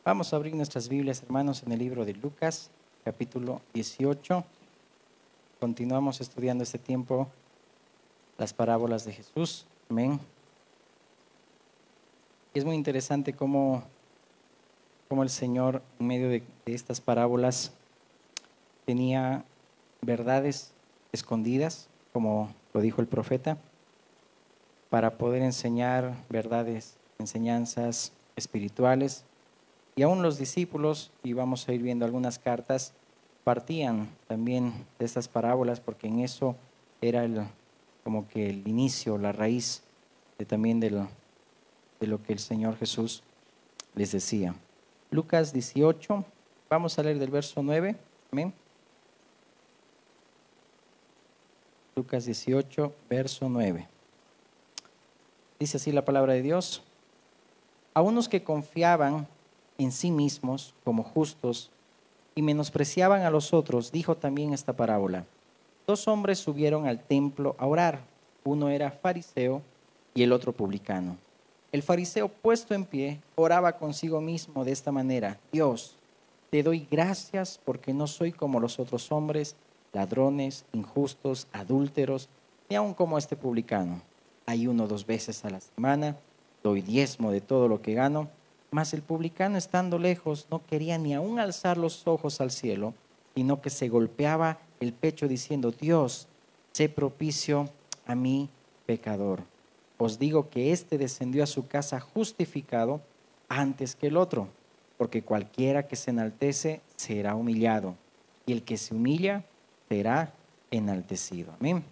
Vamos a abrir nuestras Biblias, hermanos, en el libro de Lucas, capítulo 18. Continuamos estudiando este tiempo las parábolas de Jesús. Amén. Y es muy interesante cómo el Señor, en medio de estas parábolas, tenía verdades escondidas, como lo dijo el profeta, para poder enseñar verdades, enseñanzas espirituales. Y aún los discípulos, y vamos a ir viendo algunas cartas, partían también de estas parábolas, porque en eso era como que el inicio, la raíz también de lo que el Señor Jesús les decía. Lucas 18, vamos a leer del verso 9. Amén. Lucas 18, verso 9. Dice así la palabra de Dios: a unos que confiaban en sí mismos como justos y menospreciaban a los otros, dijo también esta parábola. 2 hombres subieron al templo a orar. Uno era fariseo y el otro publicano. El fariseo, puesto en pie, oraba consigo mismo de esta manera: Dios, te doy gracias porque no soy como los otros hombres, ladrones, injustos, adúlteros, ni aun como este publicano. Ayuno 2 veces a la semana, doy diezmo de todo lo que gano. Mas el publicano, estando lejos, no quería ni aun alzar los ojos al cielo, sino que se golpeaba el pecho diciendo: Dios, sé propicio a mí, pecador. Os digo que éste descendió a su casa justificado antes que el otro, porque cualquiera que se enaltece será humillado, y el que se humilla será enaltecido. Amén.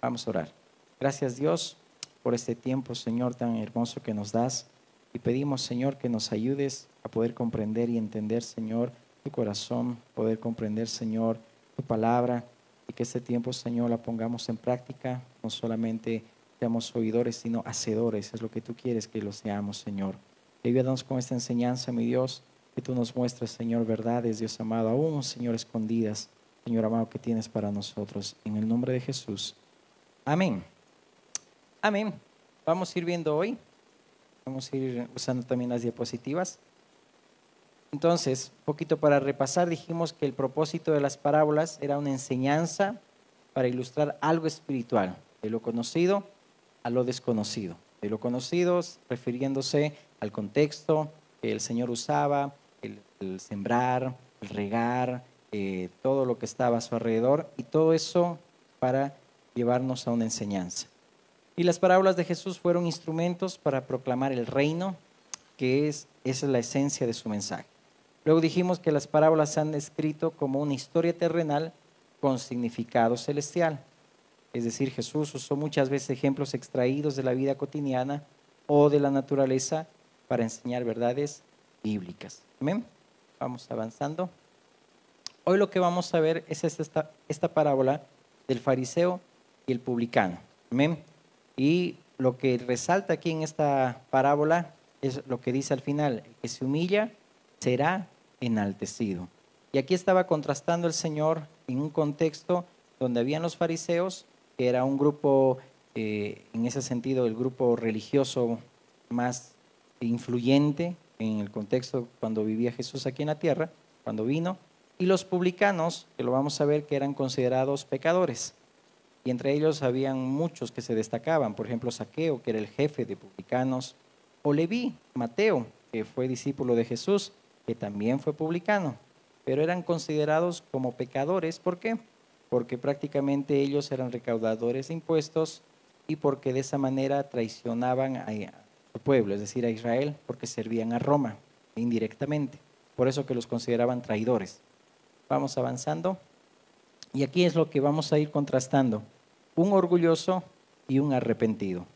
Vamos a orar. Gracias, Dios, por este tiempo, Señor, tan hermoso que nos das. Y pedimos, Señor, que nos ayudes a poder comprender y entender, Señor, tu corazón, poder comprender, Señor, tu palabra, y que este tiempo, Señor, la pongamos en práctica, no solamente seamos oidores, sino hacedores. Es lo que tú quieres que lo seamos, Señor. Ayúdanos con esta enseñanza, mi Dios, que tú nos muestres, Señor, verdades, Dios amado, aún, Señor, escondidas, Señor amado, que tienes para nosotros. En el nombre de Jesús. Amén. Amén. Vamos a ir viendo hoy. Vamos a ir usando también las diapositivas. Entonces, un poquito para repasar, dijimos que el propósito de las parábolas era una enseñanza para ilustrar algo espiritual, de lo conocido a lo desconocido. De lo conocido, refiriéndose al contexto que el Señor usaba, el sembrar, el regar, todo lo que estaba a su alrededor, y todo eso para llevarnos a una enseñanza. Y las parábolas de Jesús fueron instrumentos para proclamar el reino, que esa es la esencia de su mensaje. Luego dijimos que las parábolas se han descrito como una historia terrenal con significado celestial. Es decir, Jesús usó muchas veces ejemplos extraídos de la vida cotidiana o de la naturaleza para enseñar verdades bíblicas. ¿Amén? Vamos avanzando. Hoy lo que vamos a ver es esta parábola del fariseo y el publicano. ¿Amén? Y lo que resalta aquí en esta parábola es lo que dice al final: el que se humilla será enaltecido. Y aquí estaba contrastando el Señor en un contexto donde habían los fariseos, que era un grupo, en ese sentido, el grupo religioso más influyente en el contexto cuando vivía Jesús aquí en la tierra, cuando vino, y los publicanos, que lo vamos a ver, que eran considerados pecadores. Y entre ellos habían muchos que se destacaban, por ejemplo, Zaqueo, que era el jefe de publicanos, o Leví, Mateo, que fue discípulo de Jesús, que también fue publicano, pero eran considerados como pecadores. ¿Por qué? Porque prácticamente ellos eran recaudadores de impuestos y porque de esa manera traicionaban al pueblo, es decir, a Israel, porque servían a Roma indirectamente. Por eso que los consideraban traidores. Vamos avanzando. Y aquí es lo que vamos a ir contrastando: un orgulloso y un arrepentido.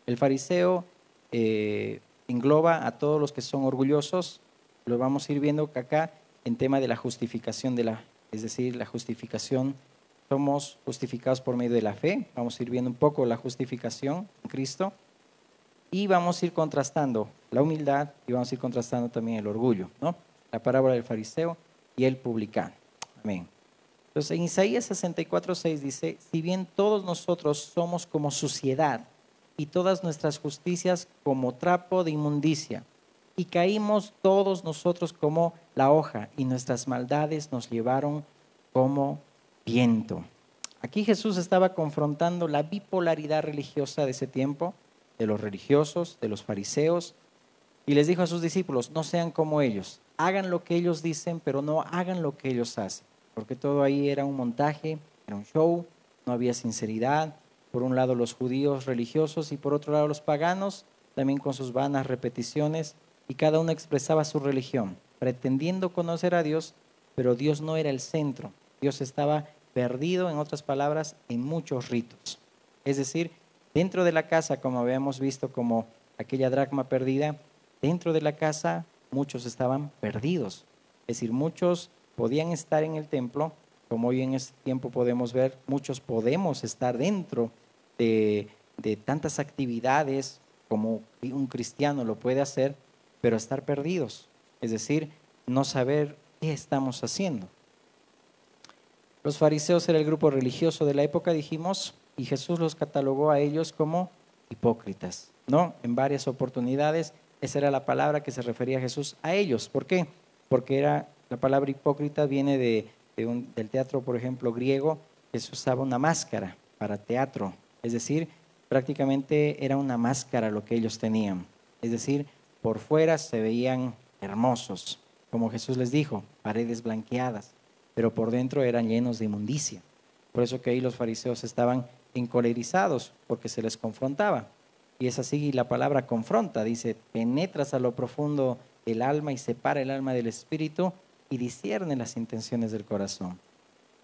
El fariseo engloba a todos los que son orgullosos. Lo vamos a ir viendo acá en tema de la justificación es decir, la justificación. Somos justificados por medio de la fe. Vamos a ir viendo un poco la justificación en Cristo. Y vamos a ir contrastando la humildad y vamos a ir contrastando también el orgullo, ¿no? La parábola del fariseo y el publicano. Amén. Entonces, en Isaías 64:6 dice: si bien todos nosotros somos como suciedad y todas nuestras justicias como trapo de inmundicia, y caímos todos nosotros como la hoja y nuestras maldades nos llevaron como viento. Aquí Jesús estaba confrontando la bipolaridad religiosa de ese tiempo, de los religiosos, de los fariseos, y les dijo a sus discípulos, no sean como ellos, hagan lo que ellos dicen, pero no hagan lo que ellos hacen, porque todo ahí era un montaje, era un show, no había sinceridad. Por un lado los judíos religiosos y por otro lado los paganos, también con sus vanas repeticiones, y cada uno expresaba su religión, pretendiendo conocer a Dios, pero Dios no era el centro. Dios estaba perdido, en otras palabras, en muchos ritos. Es decir, dentro de la casa, como habíamos visto como aquella dracma perdida, dentro de la casa muchos estaban perdidos. Es decir, muchos podían estar en el templo, como hoy en este tiempo podemos ver, muchos podemos estar dentro de tantas actividades como un cristiano lo puede hacer, pero estar perdidos. Es decir, no saber qué estamos haciendo. Los fariseos era el grupo religioso de la época, dijimos, y Jesús los catalogó a ellos como hipócritas, ¿no? En varias oportunidades, esa era la palabra que se refería a Jesús a ellos. ¿Por qué? Porque la palabra hipócrita viene del teatro, por ejemplo, griego, que se usaba una máscara para teatro. Es decir, prácticamente era una máscara lo que ellos tenían. Es decir, por fuera se veían hermosos, como Jesús les dijo, paredes blanqueadas, pero por dentro eran llenos de inmundicia. Por eso que ahí los fariseos estaban encolerizados, porque se les confrontaba. Y es así la palabra confronta, dice, penetras a lo profundo del alma y separa el alma del espíritu y discierne las intenciones del corazón.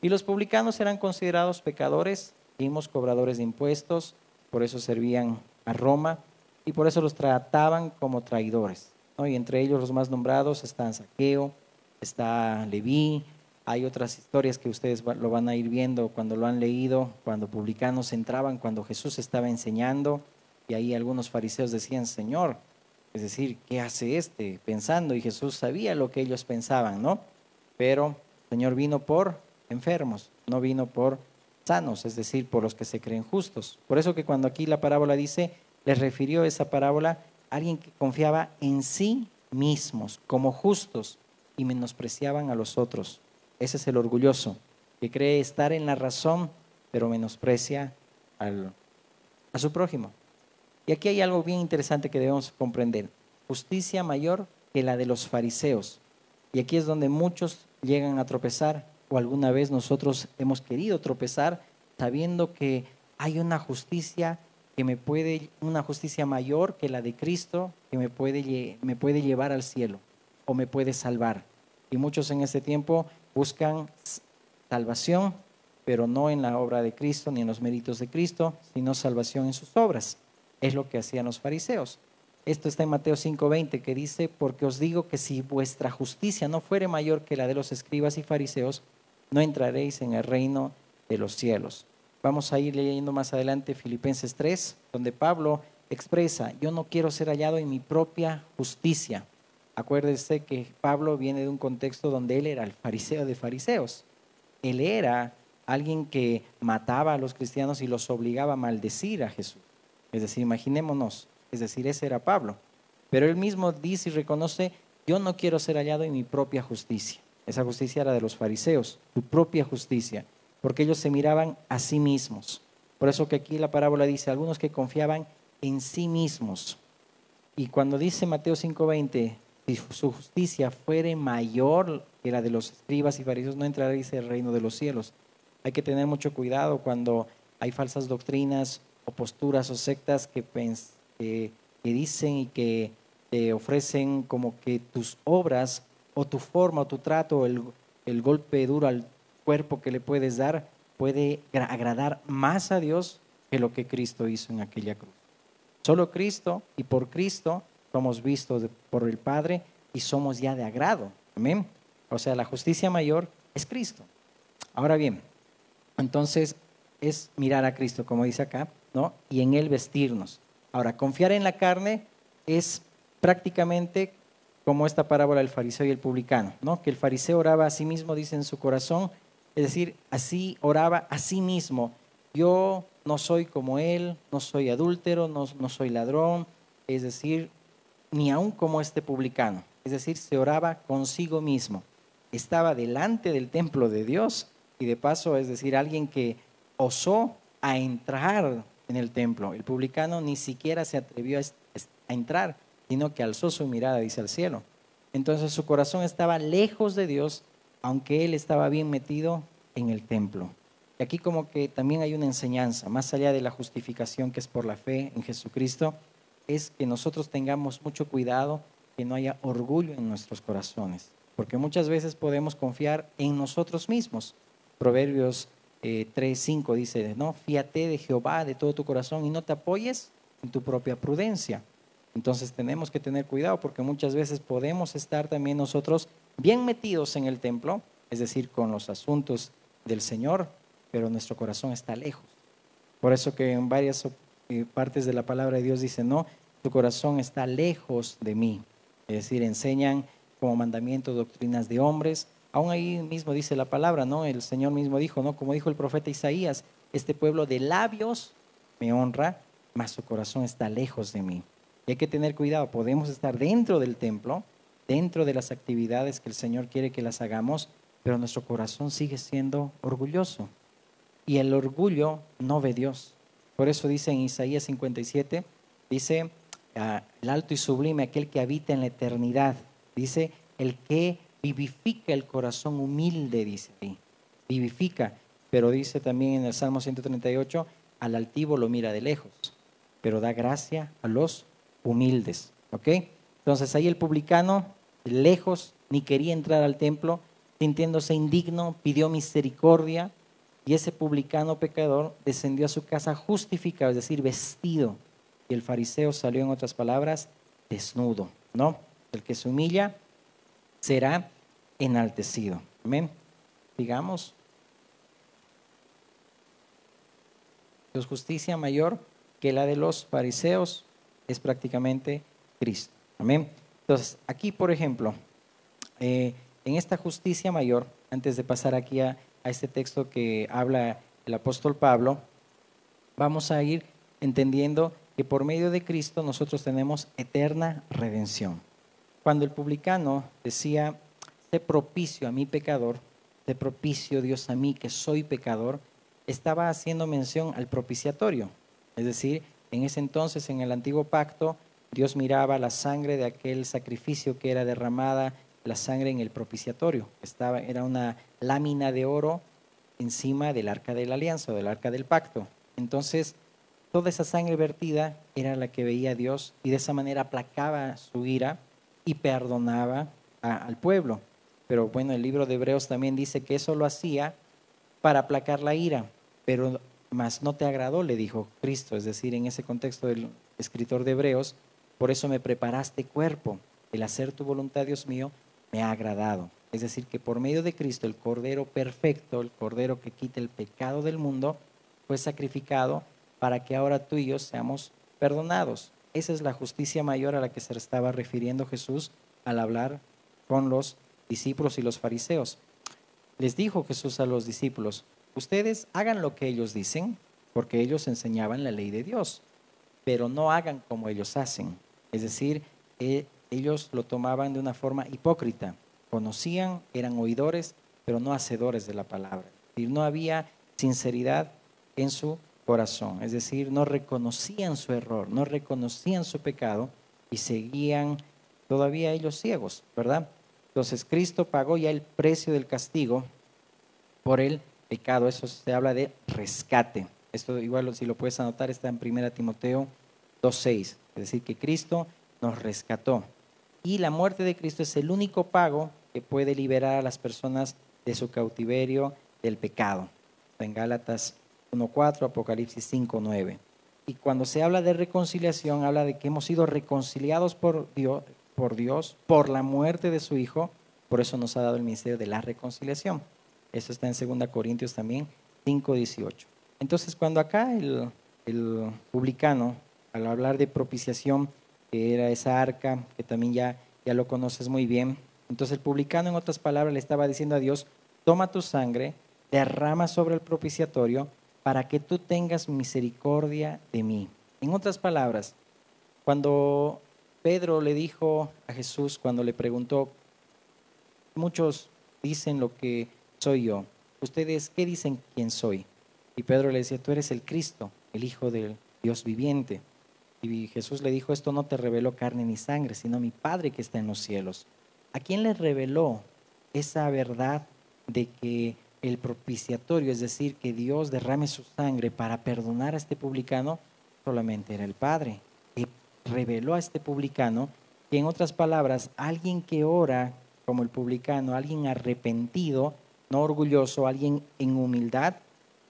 Y los publicanos eran considerados pecadores, vimos cobradores de impuestos, por eso servían a Roma y por eso los trataban como traidores, ¿no? Y entre ellos los más nombrados están Zaqueo, está Leví. Hay otras historias que ustedes lo van a ir viendo cuando lo han leído, cuando publicanos entraban, cuando Jesús estaba enseñando, y ahí algunos fariseos decían, Señor, es decir, ¿qué hace este? Pensando, y Jesús sabía lo que ellos pensaban, ¿no? Pero el Señor vino por enfermos, no vino por sanos, es decir, por los que se creen justos. Por eso que cuando aquí la parábola dice, les refirió esa parábola a alguien que confiaba en sí mismos como justos y menospreciaban a los otros. Ese es el orgulloso, que cree estar en la razón, pero menosprecia a su prójimo. Y aquí hay algo bien interesante que debemos comprender. Justicia mayor que la de los fariseos. Y aquí es donde muchos llegan a tropezar, o alguna vez nosotros hemos querido tropezar, sabiendo que hay una justicia una justicia mayor que la de Cristo, que me puede llevar al cielo o me puede salvar. Y muchos en este tiempo buscan salvación, pero no en la obra de Cristo ni en los méritos de Cristo, sino salvación en sus obras. Es lo que hacían los fariseos. Esto está en Mateo 5:20, que dice, porque os digo que si vuestra justicia no fuere mayor que la de los escribas y fariseos, no entraréis en el reino de los cielos. Vamos a ir leyendo más adelante Filipenses 3, donde Pablo expresa, yo no quiero ser hallado en mi propia justicia. Acuérdense que Pablo viene de un contexto donde él era el fariseo de fariseos. Él era alguien que mataba a los cristianos y los obligaba a maldecir a Jesús. Es decir, imaginémonos, es decir, ese era Pablo. Pero él mismo dice y reconoce, yo no quiero ser hallado en mi propia justicia. Esa justicia era de los fariseos, su propia justicia, porque ellos se miraban a sí mismos. Por eso que aquí la parábola dice, algunos que confiaban en sí mismos. Y cuando dice Mateo 5:20, si su justicia fuere mayor que la de los escribas y fariseos, no entraréis en el reino de los cielos. Hay que tener mucho cuidado cuando hay falsas doctrinas o posturas o sectas que dicen y que te ofrecen como que tus obras o tu forma o tu trato o el golpe duro al cuerpo que le puedes dar puede agradar más a Dios que lo que Cristo hizo en aquella cruz. Solo Cristo y por Cristo somos vistos por el Padre y somos ya de agrado. Amén. O sea, la justicia mayor es Cristo. Ahora bien, entonces es mirar a Cristo, como dice acá, ¿no? Y en Él vestirnos. Ahora, confiar en la carne es prácticamente como esta parábola del fariseo y el publicano, ¿no? Que el fariseo oraba a sí mismo, dice en su corazón, es decir, así oraba a sí mismo. Yo no soy como él, no soy adúltero, no soy ladrón, es decir, ni aun como este publicano. Es decir, se oraba consigo mismo. Estaba delante del templo de Dios y de paso, es decir, alguien que osó a entrar en el templo. El publicano ni siquiera se atrevió a entrar, sino que alzó su mirada, dice, al cielo. Entonces su corazón estaba lejos de Dios, aunque él estaba bien metido en el templo. Y aquí como que también hay una enseñanza, más allá de la justificación que es por la fe en Jesucristo, es que nosotros tengamos mucho cuidado que no haya orgullo en nuestros corazones, porque muchas veces podemos confiar en nosotros mismos. Proverbios 3:5 dice, no, fíate de Jehová de todo tu corazón y no te apoyes en tu propia prudencia. Entonces tenemos que tener cuidado porque muchas veces podemos estar también nosotros bien metidos en el templo, es decir, con los asuntos del Señor, pero nuestro corazón está lejos. Por eso que en varias partes de la palabra de Dios dice, no, tu corazón está lejos de mí. Es decir, enseñan como mandamiento doctrinas de hombres. Aún ahí mismo dice la palabra, ¿no? El Señor mismo dijo, ¿no? Como dijo el profeta Isaías, este pueblo de labios me honra, mas su corazón está lejos de mí. Y hay que tener cuidado, podemos estar dentro del templo, dentro de las actividades que el Señor quiere que las hagamos, pero nuestro corazón sigue siendo orgulloso. Y el orgullo no ve Dios. Por eso dice en Isaías 57, dice, el alto y sublime, aquel que habita en la eternidad. Dice, el que vivifica el corazón humilde, dice ahí. Vivifica. Pero dice también en el Salmo 138, al altivo lo mira de lejos, pero da gracia a los humildes. ¿Ok? Entonces ahí el publicano, lejos, ni quería entrar al templo, sintiéndose indigno, pidió misericordia. Y ese publicano pecador descendió a su casa justificado, es decir, vestido. Y el fariseo salió, en otras palabras, desnudo, ¿no? El que se humilla será enaltecido. Amén. Digamos, Dios, justicia mayor que la de los fariseos es prácticamente Cristo. Amén. Entonces, aquí, por ejemplo, en esta justicia mayor, antes de pasar aquí a este texto que habla el apóstol Pablo, vamos a ir entendiendo que por medio de Cristo nosotros tenemos eterna redención. Cuando el publicano decía, sé propicio a mi pecador, sé propicio Dios a mí que soy pecador, estaba haciendo mención al propiciatorio. Es decir, en ese entonces, en el antiguo pacto, Dios miraba la sangre de aquel sacrificio que era derramada, la sangre en el propiciatorio. Era una lámina de oro encima del arca de la alianza o del arca del pacto. Entonces, toda esa sangre vertida era la que veía Dios y de esa manera aplacaba su ira y perdonaba al pueblo. Pero bueno, el libro de Hebreos también dice que eso lo hacía para aplacar la ira, pero más no te agradó, le dijo Cristo. Es decir, en ese contexto del escritor de Hebreos, por eso me preparaste cuerpo, el hacer tu voluntad, Dios mío, me ha agradado. Es decir, que por medio de Cristo, el Cordero perfecto, el Cordero que quita el pecado del mundo, fue sacrificado para que ahora tú y yo seamos perdonados. Esa es la justicia mayor a la que se estaba refiriendo Jesús al hablar con los discípulos y los fariseos. Les dijo Jesús a los discípulos, ustedes hagan lo que ellos dicen, porque ellos enseñaban la ley de Dios, pero no hagan como ellos hacen. Es decir, ellos lo tomaban de una forma hipócrita. Conocían, eran oidores, pero no hacedores de la palabra. Es decir, no había sinceridad en su corazón. Es decir, no reconocían su error, no reconocían su pecado y seguían todavía ellos ciegos, ¿verdad? Entonces, Cristo pagó ya el precio del castigo por el pecado. Eso se habla de rescate. Esto igual, si lo puedes anotar, está en 1 Timoteo 2:6. Es decir, que Cristo nos rescató. Y la muerte de Cristo es el único pago que puede liberar a las personas de su cautiverio del pecado. En Gálatas 1:4, Apocalipsis 5:9. Y cuando se habla de reconciliación, habla de que hemos sido reconciliados por Dios, por la muerte de su Hijo. Por eso nos ha dado el ministerio de la reconciliación. Eso está en 2 Corintios también 5:18. Entonces, cuando acá el publicano, al hablar de propiciación, que era esa arca, que también ya lo conoces muy bien, entonces el publicano, en otras palabras, le estaba diciendo a Dios, toma tu sangre, derrama sobre el propiciatorio, para que tú tengas misericordia de mí. En otras palabras, cuando Pedro le dijo a Jesús cuando le preguntó, muchos dicen lo que soy yo. ¿Ustedes qué dicen quién soy? Y Pedro le decía, tú eres el Cristo, el Hijo del Dios viviente. Y Jesús le dijo, esto no te reveló carne ni sangre, sino mi Padre que está en los cielos. ¿A quién le reveló esa verdad de que el propiciatorio, es decir, que Dios derrame su sangre para perdonar a este publicano? Solamente era el Padre, que reveló a este publicano que, en otras palabras, alguien que ora como el publicano, alguien arrepentido, no orgulloso, alguien en humildad,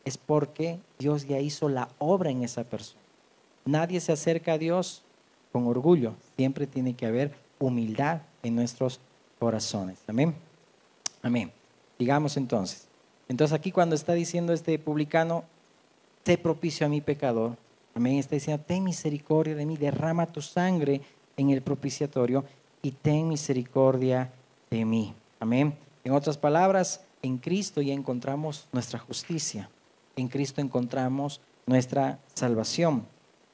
es porque Dios ya hizo la obra en esa persona. Nadie se acerca a Dios con orgullo, siempre tiene que haber humildad en nuestros corazones. Amén. Amén. Digamos entonces. Entonces aquí cuando está diciendo este publicano, sé propicio a mi pecador. Amén. Está diciendo, ten misericordia de mí, derrama tu sangre en el propiciatorio y ten misericordia de mí. Amén. En otras palabras, en Cristo ya encontramos nuestra justicia. En Cristo encontramos nuestra salvación.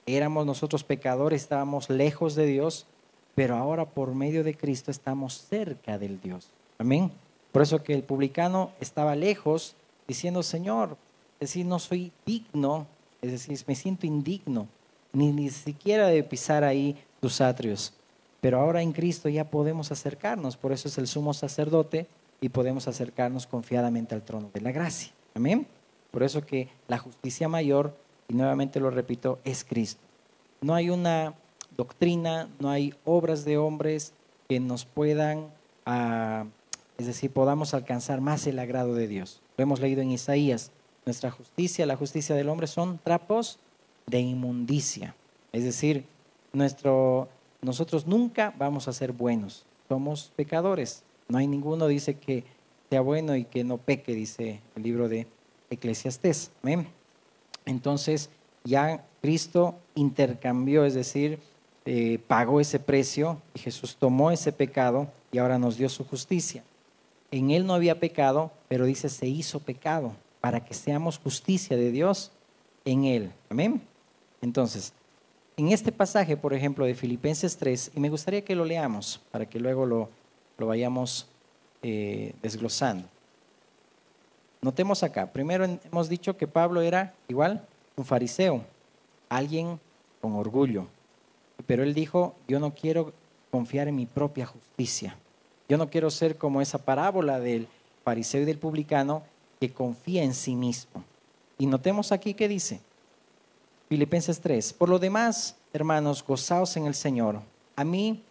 Éramos nosotros pecadores, estábamos lejos de Dios, pero ahora por medio de Cristo estamos cerca del Dios. Amén. Por eso que el publicano estaba lejos, diciendo, Señor, es decir, no soy digno, es decir, me siento indigno, ni siquiera de pisar ahí tus atrios. Pero ahora en Cristo ya podemos acercarnos, por eso es el sumo sacerdote y podemos acercarnos confiadamente al trono de la gracia. Amén. Por eso que la justicia mayor, y nuevamente lo repito, es Cristo. No hay una doctrina, no hay obras de hombres que nos puedan, es decir, podamos alcanzar más el agrado de Dios. Lo hemos leído en Isaías. Nuestra justicia, la justicia del hombre son trapos de inmundicia. Es decir, nosotros nunca vamos a ser buenos. Somos pecadores. No hay ninguno, dice, que sea bueno y que no peque, dice el libro de Eclesiastés. Amén. Entonces, ya Cristo intercambió, es decir, pagó ese precio y Jesús tomó ese pecado y ahora nos dio su justicia. En Él no había pecado, pero dice, se hizo pecado para que seamos justicia de Dios en Él. Amén. Entonces, en este pasaje, por ejemplo, de Filipenses 3, y me gustaría que lo leamos para que luego lo vayamos desglosando. Notemos acá, primero hemos dicho que Pablo era igual un fariseo, alguien con orgullo, pero él dijo, yo no quiero confiar en mi propia justicia, yo no quiero ser como esa parábola del fariseo y del publicano que confía en sí mismo. Y notemos aquí que dice, Filipenses 3, por lo demás, hermanos, gozaos en el Señor. A mí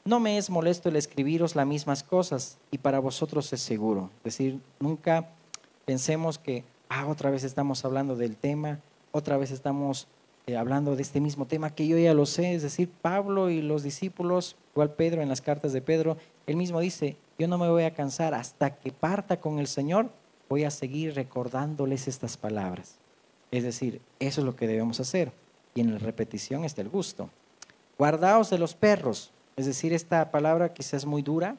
no me es molesto el escribiros las mismas cosas y para vosotros es seguro. Es decir, nunca pensemos que otra vez estamos hablando del tema, otra vez estamos hablando de este mismo tema que yo ya lo sé. Es decir, Pablo y los discípulos, igual Pedro en las cartas de Pedro, él mismo dice, yo no me voy a cansar hasta que parta con el Señor, voy a seguir recordándoles estas palabras. Es decir, eso es lo que debemos hacer. Y en la repetición está el gusto. Guardaos de los perros. Es decir, esta palabra quizás es muy dura,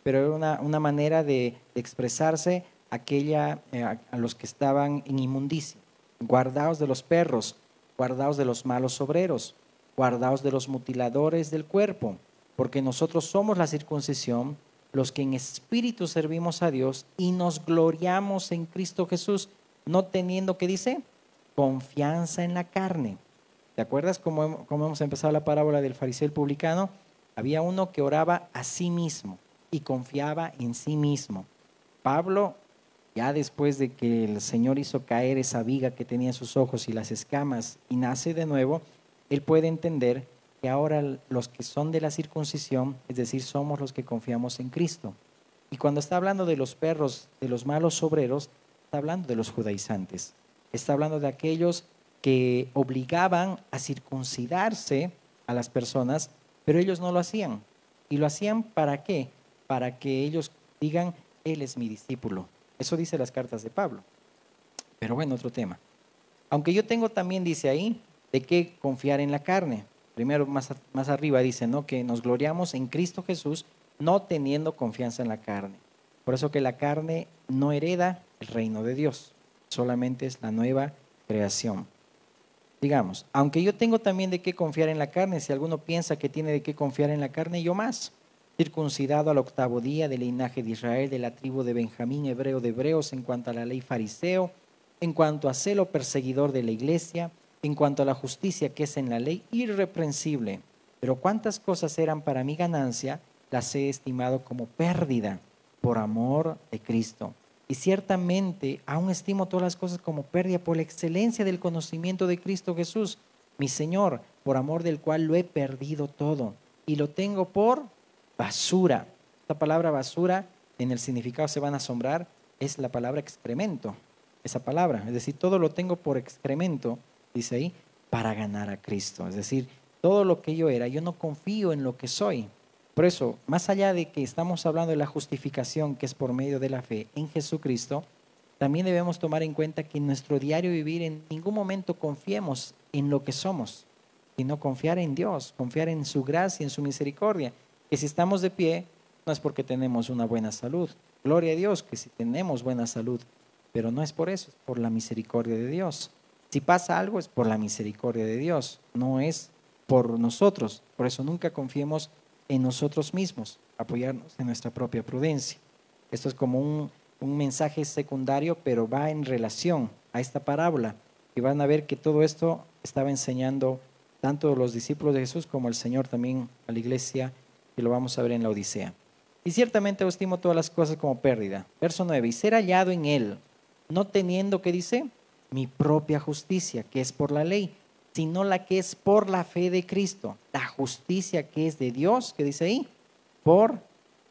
pero era una manera de expresarse a los que estaban en inmundicia. Guardaos de los perros, guardaos de los malos obreros, guardaos de los mutiladores del cuerpo, porque nosotros somos la circuncisión, los que en espíritu servimos a Dios y nos gloriamos en Cristo Jesús, no teniendo, ¿qué dice? Confianza en la carne. ¿Te acuerdas cómo hemos empezado la parábola del fariseo y el publicano? Había uno que oraba a sí mismo y confiaba en sí mismo. Pablo, ya después de que el Señor hizo caer esa viga que tenía en sus ojos y las escamas y nace de nuevo, él puede entender que ahora los que son de la circuncisión, es decir, somos los que confiamos en Cristo. Y cuando está hablando de los perros, de los malos obreros, está hablando de los judaizantes. Está hablando de aquellos que obligaban a circuncidarse a las personas, pero ellos no lo hacían. ¿Y lo hacían para qué? Para que ellos digan, él es mi discípulo. Eso dice las cartas de Pablo. Pero bueno, otro tema. Aunque yo tengo también, dice ahí, de qué confiar en la carne. Primero, más arriba dice, ¿no?, que nos gloriamos en Cristo Jesús, no teniendo confianza en la carne. Por eso que la carne no hereda el reino de Dios, solamente es la nueva creación. Digamos, aunque yo tengo también de qué confiar en la carne, si alguno piensa que tiene de qué confiar en la carne, yo más. Circuncidado al 8º día del linaje de Israel, de la tribu de Benjamín, hebreo de hebreos, en cuanto a la ley fariseo, en cuanto a celo perseguidor de la iglesia, en cuanto a la justicia que es en la ley, irreprensible. Pero cuántas cosas eran para mi ganancia, las he estimado como pérdida por amor de Cristo. Y ciertamente aún estimo todas las cosas como pérdida por la excelencia del conocimiento de Cristo Jesús, mi Señor, por amor del cual lo he perdido todo y lo tengo por basura. Esta palabra basura, en el significado se van a asombrar, es la palabra excremento. Esa palabra, es decir, todo lo tengo por excremento, dice ahí, para ganar a Cristo. Es decir, todo lo que yo era, yo no confío en lo que soy. Por eso, más allá de que estamos hablando de la justificación que es por medio de la fe en Jesucristo, también debemos tomar en cuenta que en nuestro diario vivir en ningún momento confiemos en lo que somos, sino confiar en Dios, confiar en su gracia, en su misericordia. Que si estamos de pie, no es porque tenemos una buena salud. Gloria a Dios que si tenemos buena salud, pero no es por eso, es por la misericordia de Dios. Si pasa algo es por la misericordia de Dios, no es por nosotros. Por eso nunca confiemos en nosotros mismos, apoyarnos en nuestra propia prudencia. Esto es como un mensaje secundario, pero va en relación a esta parábola. Y van a ver que todo esto estaba enseñando tanto los discípulos de Jesús como el Señor también a la iglesia, y lo vamos a ver en la Odisea. Y ciertamente yo estimo todas las cosas como pérdida. Verso 9, y ser hallado en él, no teniendo, ¿qué dice? Mi propia justicia, que es por la ley, sino la que es por la fe de Cristo. La justicia que es de Dios, ¿qué dice ahí? Por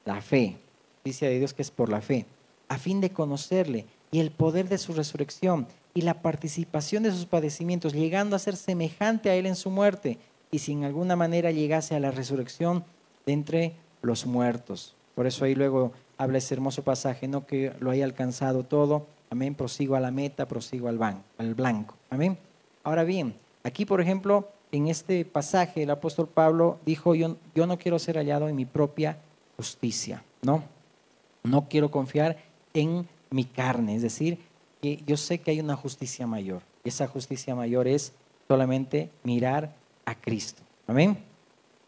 la fe. Justicia de Dios que es por la fe. A fin de conocerle y el poder de su resurrección y la participación de sus padecimientos, llegando a ser semejante a él en su muerte, y si en alguna manera llegase a la resurrección de entre los muertos. Por eso ahí luego habla ese hermoso pasaje, no que lo haya alcanzado todo, amén, prosigo a la meta, prosigo al blanco, amén. Ahora bien, aquí por ejemplo, en este pasaje el apóstol Pablo dijo, yo no quiero ser hallado en mi propia justicia, no quiero confiar en mi carne, es decir, que yo sé que hay una justicia mayor, y esa justicia mayor es solamente mirar a Cristo, amén.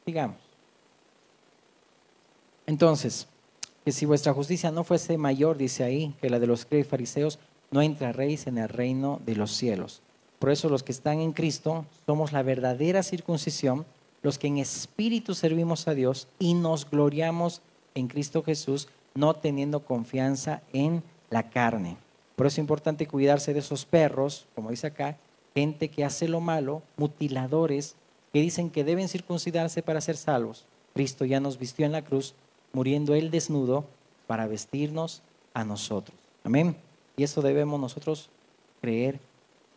Digamos. Entonces, que si vuestra justicia no fuese mayor, dice ahí, que la de los fariseos, no entraréis en el reino de los cielos. Por eso los que están en Cristo somos la verdadera circuncisión, los que en espíritu servimos a Dios y nos gloriamos en Cristo Jesús, no teniendo confianza en la carne. Por eso es importante cuidarse de esos perros, como dice acá, gente que hace lo malo, mutiladores, que dicen que deben circuncidarse para ser salvos. Cristo ya nos vistió en la cruz, muriendo él desnudo para vestirnos a nosotros. Amén. Y eso debemos nosotros creer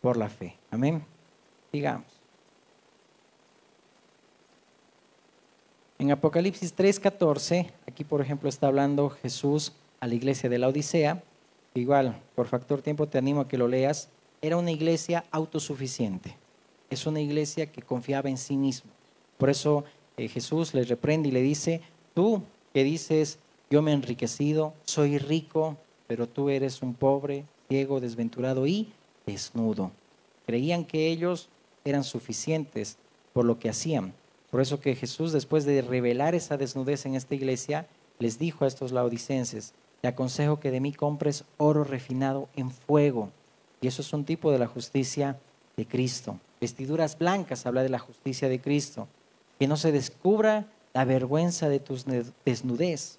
por la fe. Amén. Digamos. En Apocalipsis 3:14, aquí por ejemplo está hablando Jesús a la iglesia de la Odisea. Igual, por factor tiempo te animo a que lo leas. Era una iglesia autosuficiente. Es una iglesia que confiaba en sí mismo. Por eso Jesús les reprende y le dice, tú que dices, yo me he enriquecido, soy rico, pero tú eres un pobre, ciego, desventurado y desnudo. Creían que ellos eran suficientes por lo que hacían. Por eso que Jesús, después de revelar esa desnudez en esta iglesia, les dijo a estos laodicenses, te aconsejo que de mí compres oro refinado en fuego. Y eso es un tipo de la justicia de Cristo. Vestiduras blancas, habla de la justicia de Cristo. Que no se descubra la vergüenza de tu desnudez.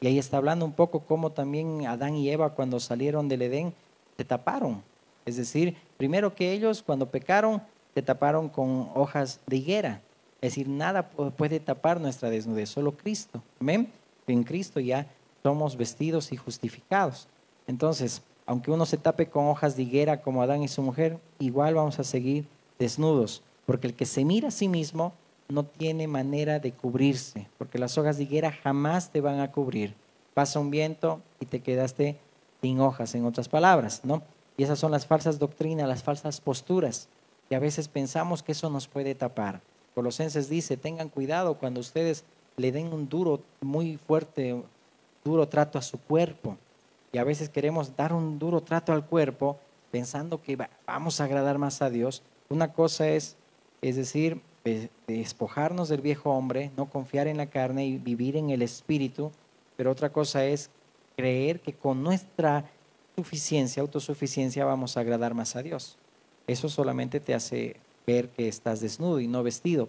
Y ahí está hablando un poco cómo también Adán y Eva cuando salieron del Edén se taparon. Es decir, primero que ellos cuando pecaron se taparon con hojas de higuera. Es decir, nada puede tapar nuestra desnudez, solo Cristo. Amén. En Cristo ya somos vestidos y justificados. Entonces, aunque uno se tape con hojas de higuera como Adán y su mujer, igual vamos a seguir desnudos. Porque el que se mira a sí mismo no tiene manera de cubrirse, porque las hojas de higuera jamás te van a cubrir. Pasa un viento y te quedaste sin hojas, en otras palabras, ¿no? Y esas son las falsas doctrinas, las falsas posturas, que a veces pensamos que eso nos puede tapar. Colosenses dice, tengan cuidado cuando ustedes le den un duro, muy fuerte, duro trato a su cuerpo. Y a veces queremos dar un duro trato al cuerpo pensando que vamos a agradar más a Dios, Una cosa es decir, despojarnos del viejo hombre, no confiar en la carne y vivir en el espíritu, pero otra cosa es creer que con nuestra suficiencia, autosuficiencia, vamos a agradar más a Dios. Eso solamente te hace ver que estás desnudo y no vestido,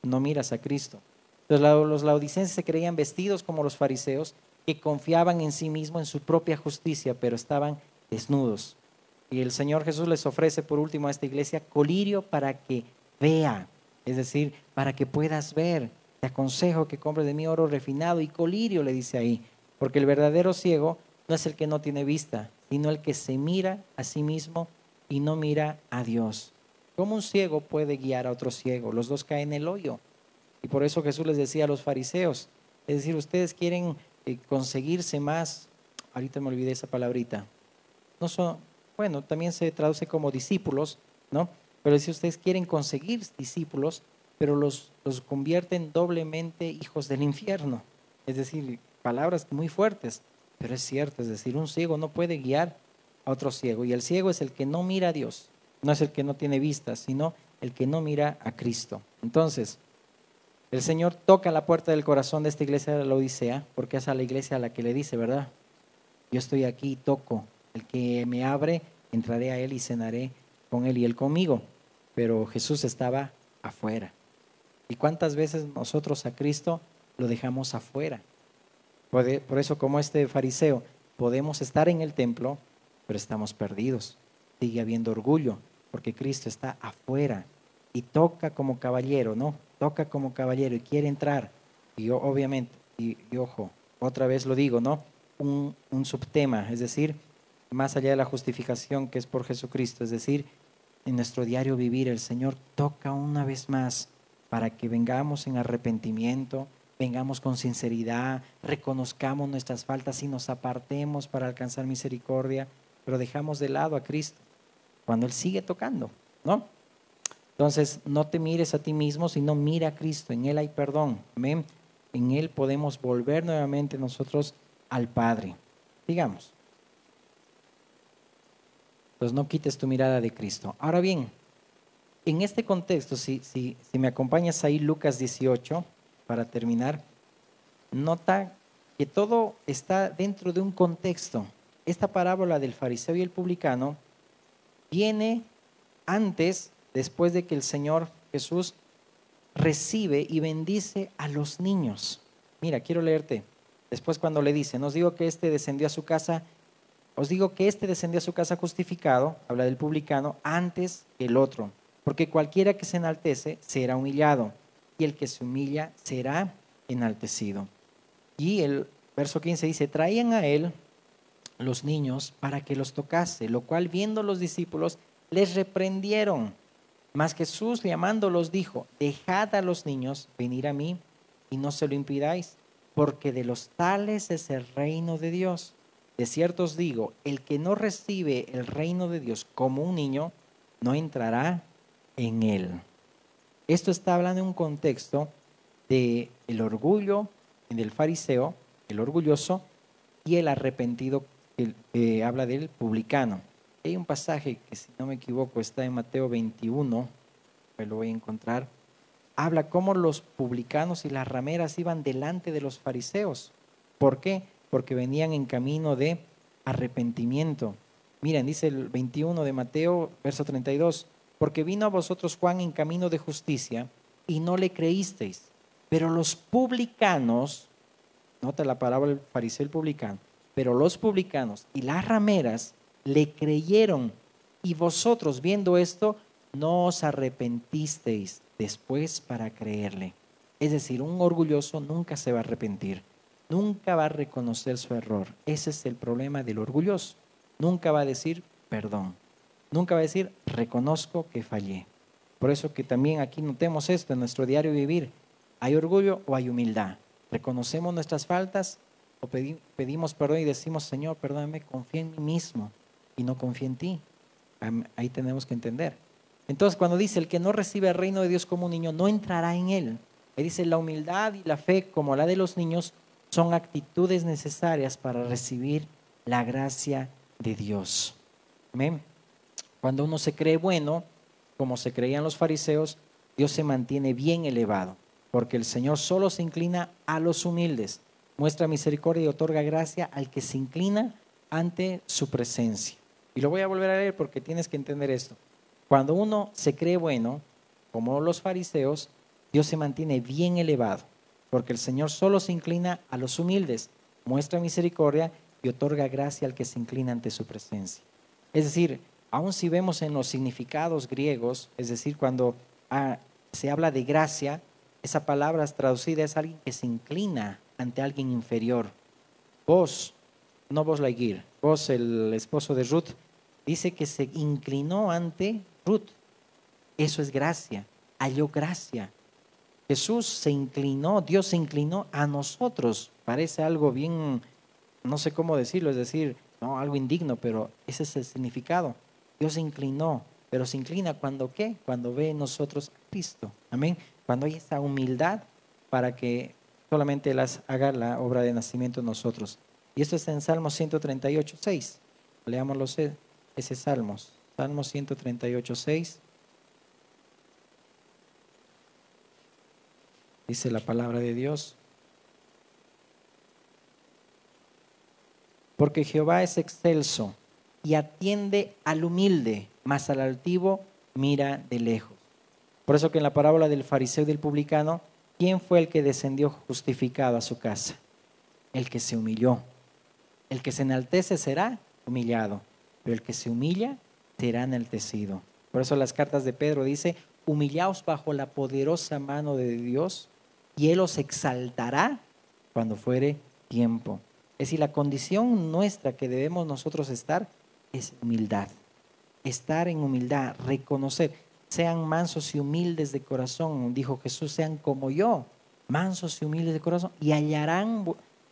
no miras a Cristo. Entonces los laodicenses se creían vestidos como los fariseos, que confiaban en sí mismos, en su propia justicia, pero estaban desnudos. Y el Señor Jesús les ofrece por último a esta iglesia colirio para que vea, es decir, para que puedas ver. Te aconsejo que compres de mí oro refinado y colirio, le dice ahí, porque el verdadero ciego no es el que no tiene vista, sino el que se mira a sí mismo y no mira a Dios. ¿Cómo un ciego puede guiar a otro ciego? Los dos caen en el hoyo. Y por eso Jesús les decía a los fariseos, es decir, ustedes quieren conseguirse más, ahorita me olvidé esa palabrita, no son, bueno, también se traduce como discípulos, ¿no? Pero si ustedes quieren conseguir discípulos, pero los convierten doblemente hijos del infierno. Es decir, palabras muy fuertes, pero es cierto, es decir, un ciego no puede guiar a otro ciego. Y el ciego es el que no mira a Dios, no es el que no tiene vista, sino el que no mira a Cristo. Entonces, el Señor toca la puerta del corazón de esta iglesia de la Odisea, porque es a la iglesia a la que le dice, ¿verdad? Yo estoy aquí y toco. El que me abre, entraré a él y cenaré con él y él conmigo. Pero Jesús estaba afuera. ¿Y cuántas veces nosotros a Cristo lo dejamos afuera? Por eso, como este fariseo, podemos estar en el templo, pero estamos perdidos. Sigue habiendo orgullo, porque Cristo está afuera y toca como caballero, ¿no? Toca como caballero y quiere entrar. Y obviamente, y ojo, otra vez lo digo, ¿no? Un subtema, es decir, más allá de la justificación que es por Jesucristo, es decir, en nuestro diario vivir el Señor toca una vez más para que vengamos en arrepentimiento, vengamos con sinceridad, reconozcamos nuestras faltas y nos apartemos para alcanzar misericordia, pero dejamos de lado a Cristo cuando Él sigue tocando, ¿no? Entonces, no te mires a ti mismo, sino mira a Cristo, en Él hay perdón, amén. En Él podemos volver nuevamente nosotros al Padre. Digamos. Entonces no quites tu mirada de Cristo. Ahora bien, en este contexto, si me acompañas ahí Lucas 18, para terminar, nota que todo está dentro de un contexto. Esta parábola del fariseo y el publicano viene antes, después de que el Señor Jesús recibe y bendice a los niños. Mira, quiero leerte. Después cuando le dice, os digo que este descendió a su casa justificado, habla del publicano, antes que el otro. Porque cualquiera que se enaltece será humillado, y el que se humilla será enaltecido. Y el verso 15 dice, traían a él los niños para que los tocase, lo cual viendo los discípulos les reprendieron. Mas Jesús llamándolos dijo, dejad a los niños venir a mí y no se lo impidáis, porque de los tales es el reino de Dios. De cierto os digo, el que no recibe el reino de Dios como un niño, no entrará en él. Esto está hablando en un contexto de el orgullo del fariseo, el orgulloso, y el arrepentido que habla del publicano. Hay un pasaje que, si no me equivoco, está en Mateo 21, pues lo voy a encontrar. Habla cómo los publicanos y las rameras iban delante de los fariseos. ¿Por qué? Porque venían en camino de arrepentimiento. Miren, dice el 21 de Mateo, verso 32, porque vino a vosotros Juan en camino de justicia y no le creísteis, pero los publicanos, nota la palabra del fariseo y el publicano, pero los publicanos y las rameras le creyeron, y vosotros viendo esto no os arrepentisteis después para creerle. Es decir, un orgulloso nunca se va a arrepentir, nunca va a reconocer su error. Ese es el problema del orgulloso. Nunca va a decir perdón, nunca va a decir reconozco que fallé. Por eso que también aquí notemos esto en nuestro diario vivir. ¿Hay orgullo o hay humildad? ¿Reconocemos nuestras faltas o pedimos perdón y decimos, Señor, perdóname, confía en mí mismo y no confía en ti? Ahí tenemos que entender. Entonces, cuando dice el que no recibe el reino de Dios como un niño, no entrará en él. Ahí dice la humildad y la fe, como la de los niños, son actitudes necesarias para recibir la gracia de Dios. Amén. Cuando uno se cree bueno, como se creían los fariseos, Dios se mantiene bien elevado, porque el Señor solo se inclina a los humildes, muestra misericordia y otorga gracia al que se inclina ante su presencia. Y lo voy a volver a leer porque tienes que entender esto. Cuando uno se cree bueno, como los fariseos, Dios se mantiene bien elevado, porque el Señor solo se inclina a los humildes, muestra misericordia y otorga gracia al que se inclina ante su presencia. Es decir, aun si vemos en los significados griegos, es decir, cuando se habla de gracia, esa palabra traducida es alguien que se inclina ante alguien inferior. Vos, no vos Lightyear, vos el esposo de Ruth, dice que se inclinó ante Ruth. Eso es gracia, halló gracia. Jesús se inclinó, Dios se inclinó a nosotros. Parece algo bien, no sé cómo decirlo, es decir, no, algo indigno, pero ese es el significado. Dios se inclinó, pero se inclina cuando ¿qué? Cuando ve en nosotros a Cristo. Amén. Cuando hay esa humildad para que solamente Él haga la obra de nacimiento en nosotros. Y esto está en Salmo 138, 6. Leámoslo ese Salmo 138, 6. Dice la palabra de Dios. Porque Jehová es excelso y atiende al humilde, mas al altivo mira de lejos. Por eso que en la parábola del fariseo y del publicano, ¿quién fue el que descendió justificado a su casa? El que se humilló. El que se enaltece será humillado, pero el que se humilla será enaltecido. Por eso las cartas de Pedro dice, humillaos bajo la poderosa mano de Dios y Él os exaltará cuando fuere tiempo. Es decir, la condición nuestra que debemos nosotros estar es humildad. Estar en humildad, reconocer, sean mansos y humildes de corazón, dijo Jesús, sean como yo, mansos y humildes de corazón, y hallarán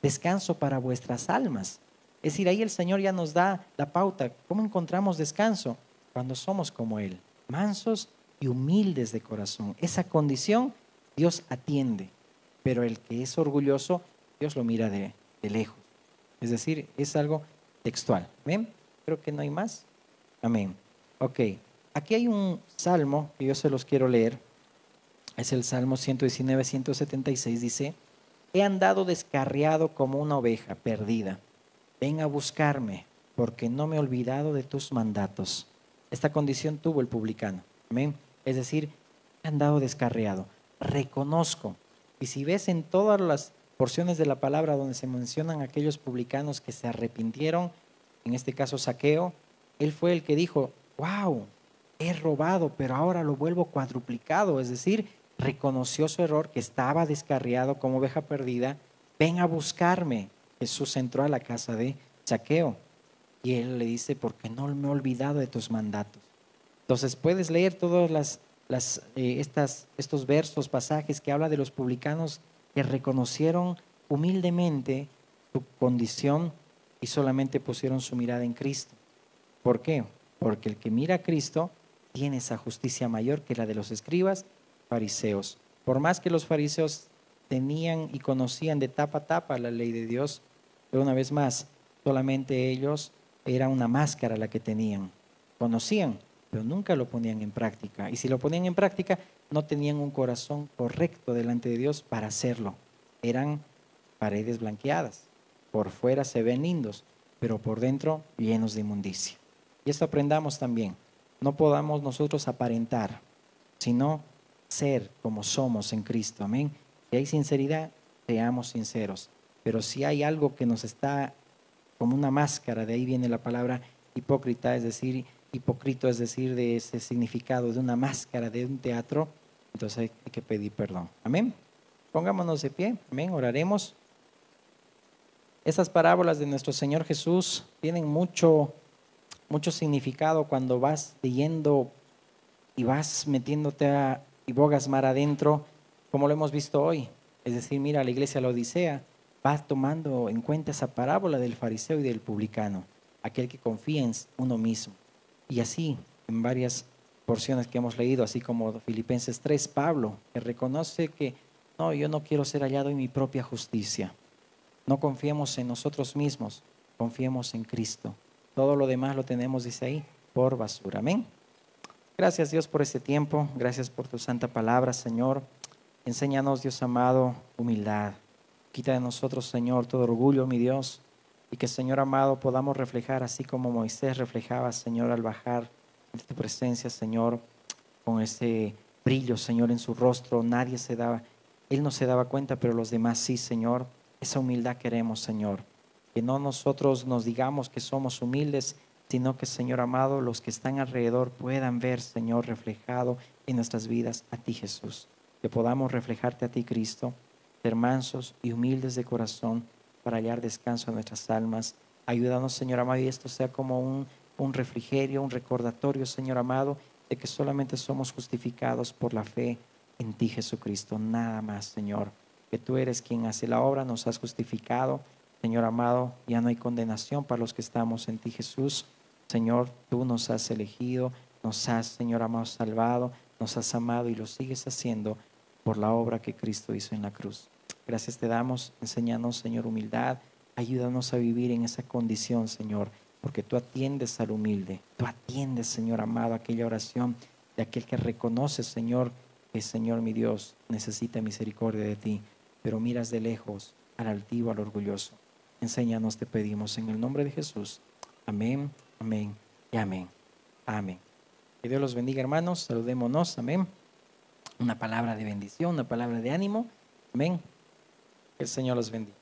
descanso para vuestras almas. Es decir, ahí el Señor ya nos da la pauta. ¿Cómo encontramos descanso? Cuando somos como Él, mansos y humildes de corazón. Esa condición Dios atiende, pero el que es orgulloso, Dios lo mira de lejos. Es decir, es algo textual. ¿Amén? Creo que no hay más. Amén. Ok, aquí hay un salmo que yo se los quiero leer. Es el Salmo 119, 176. Dice, he andado descarriado como una oveja perdida. Ven a buscarme, porque no me he olvidado de tus mandatos. Esta condición tuvo el publicano. Amén. Es decir, he andado descarriado. Reconozco. Y si ves en todas las porciones de la palabra donde se mencionan aquellos publicanos que se arrepintieron, en este caso Zaqueo, él fue el que dijo, wow, he robado, pero ahora lo vuelvo cuadruplicado. Es decir, reconoció su error, que estaba descarriado como oveja perdida. Ven a buscarme. Jesús entró a la casa de Zaqueo y él le dice, porque no me he olvidado de tus mandatos. Entonces puedes leer todos estos versos, pasajes que habla de los publicanos que reconocieron humildemente su condición y solamente pusieron su mirada en Cristo. ¿Por qué? Porque el que mira a Cristo tiene esa justicia mayor que la de los escribas fariseos. Por más que los fariseos tenían y conocían de tapa a tapa la ley de Dios, pero una vez más, solamente ellos era una máscara la que tenían. Conocían, pero nunca lo ponían en práctica. Y si lo ponían en práctica, no tenían un corazón correcto delante de Dios para hacerlo. Eran paredes blanqueadas. Por fuera se ven lindos, pero por dentro llenos de inmundicia. Y esto aprendamos también. No podamos nosotros aparentar, sino ser como somos en Cristo. Amén. Si hay sinceridad, seamos sinceros. Pero si hay algo que nos está como una máscara, de ahí viene la palabra hipócrita, es decir, hipócrita, es decir, de ese significado de una máscara, de un teatro, entonces hay que pedir perdón. Amén. Pongámonos de pie. Amén. Oraremos. Estas parábolas de nuestro Señor Jesús tienen mucho significado cuando vas leyendo y vas metiéndote y bogas mar adentro, como lo hemos visto hoy. Es decir, mira, la iglesia de la Odisea va tomando en cuenta esa parábola del fariseo y del publicano, aquel que confía en uno mismo. Y así, en varias porciones que hemos leído, así como Filipenses 3, Pablo, que reconoce que no, yo no quiero ser hallado en mi propia justicia. No confiemos en nosotros mismos, confiemos en Cristo. Todo lo demás lo tenemos, dice ahí, por basura. Amén. Gracias, Dios, por este tiempo. Gracias por tu santa palabra, Señor. Enséñanos, Dios amado, humildad. Quita de nosotros, Señor, todo orgullo, mi Dios. Y que, Señor amado, podamos reflejar así como Moisés reflejaba, Señor, al bajar de tu presencia, Señor, con ese brillo, Señor, en su rostro. Él no se daba cuenta, pero los demás sí, Señor. Esa humildad queremos, Señor. Que no nosotros nos digamos que somos humildes, sino que, Señor amado, los que están alrededor puedan ver, Señor, reflejado en nuestras vidas a ti, Jesús. Que podamos reflejarte a ti, Cristo, ser mansos y humildes de corazón para hallar descanso a nuestras almas. Ayúdanos, Señor amado, y esto sea como un refrigerio, un recordatorio, Señor amado, de que solamente somos justificados por la fe en ti, Jesucristo. Nada más, Señor. Que tú eres quien hace la obra, nos has justificado. Señor amado, ya no hay condenación para los que estamos en ti, Jesús. Señor, tú nos has elegido, nos has, Señor amado, salvado, nos has amado y lo sigues haciendo por la obra que Cristo hizo en la cruz. Gracias te damos, enséñanos, Señor, humildad. Ayúdanos a vivir en esa condición, Señor, porque tú atiendes al humilde. Tú atiendes, Señor amado, aquella oración de aquel que reconoce, Señor, que, Señor mi Dios, necesita misericordia de ti, pero miras de lejos al altivo, al orgulloso. Enséñanos, te pedimos, en el nombre de Jesús. Amén, amén y amén. Amén. Que Dios los bendiga, hermanos. Saludémonos. Amén. Una palabra de bendición, una palabra de ánimo. Amén. Que el Señor los bendiga.